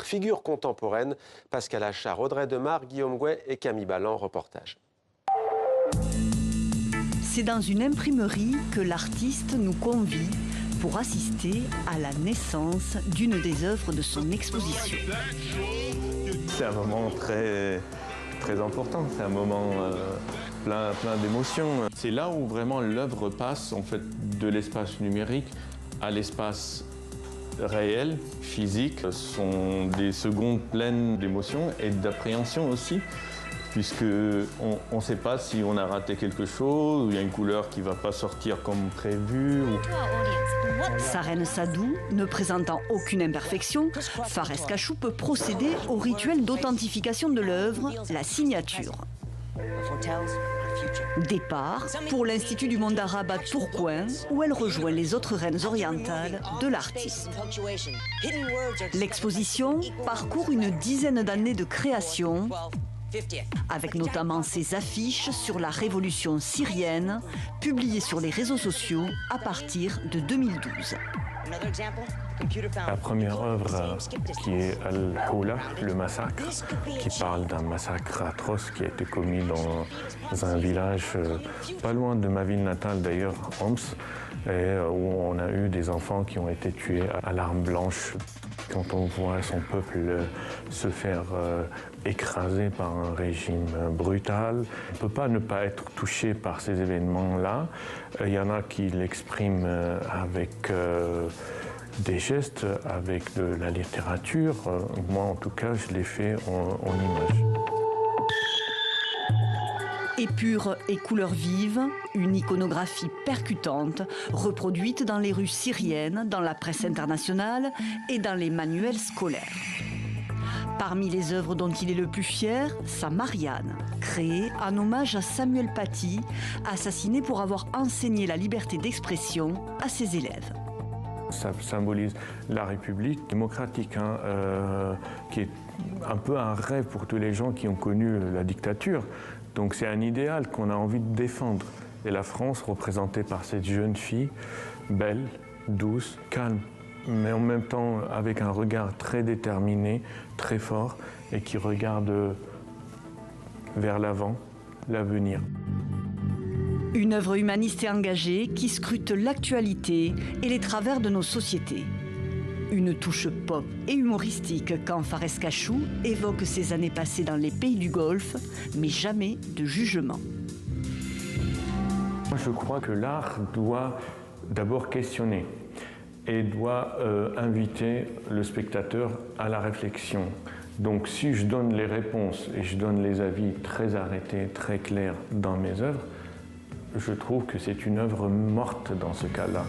Figure contemporaine, Pascal Achard, Audrey Demar, Guillaume Gouet et Camille Balland, reportage. C'est dans une imprimerie que l'artiste nous convie pour assister à la naissance d'une des œuvres de son exposition. C'est un moment très important, c'est un moment plein d'émotions. C'est là où vraiment l'œuvre passe en fait, de l'espace numérique à l'espace réel, physique. Ce sont des secondes pleines d'émotions et d'appréhension aussi, puisqu'on ne sait pas si on a raté quelque chose, ou il y a une couleur qui ne va pas sortir comme prévu. Sarène Sadou, ne présentant aucune imperfection, Fares Cachou peut procéder au rituel d'authentification de l'œuvre, la signature. Départ pour l'Institut du monde arabe à Tourcoing, où elle rejoint les autres reines orientales de l'artiste. L'exposition parcourt une dizaine d'années de création, avec notamment ses affiches sur la révolution syrienne, publiées sur les réseaux sociaux à partir de 2012. La première œuvre qui est Al-Houla, le massacre, qui parle d'un massacre atroce qui a été commis dans un village pas loin de ma ville natale d'ailleurs, Homs, et où on a eu des enfants qui ont été tués à l'arme blanche. Quand on voit son peuple se faire écraser par un régime brutal, on ne peut pas ne pas être touché par ces événements-là. Il y en a qui l'expriment avec des gestes, avec de la littérature. Moi, en tout cas, je l'ai fait en images. Épure et couleurs vives, une iconographie percutante, reproduite dans les rues syriennes, dans la presse internationale et dans les manuels scolaires. Parmi les œuvres dont il est le plus fier, sa Marianne, créée en hommage à Samuel Paty, assassiné pour avoir enseigné la liberté d'expression à ses élèves. Ça symbolise la République démocratique, qui est un peu un rêve pour tous les gens qui ont connu la dictature. Donc c'est un idéal qu'on a envie de défendre. Et la France, représentée par cette jeune fille, belle, douce, calme, mais en même temps avec un regard très déterminé, très fort, et qui regarde vers l'avant, l'avenir. Une œuvre humaniste et engagée qui scrute l'actualité et les travers de nos sociétés. Une touche pop et humoristique quand Fares Cachou évoque ses années passées dans les pays du Golfe, mais jamais de jugement. Je crois que l'art doit d'abord questionner et doit inviter le spectateur à la réflexion. Donc si je donne les réponses et je donne les avis très arrêtés, très clairs dans mes œuvres, je trouve que c'est une œuvre morte dans ce cas-là.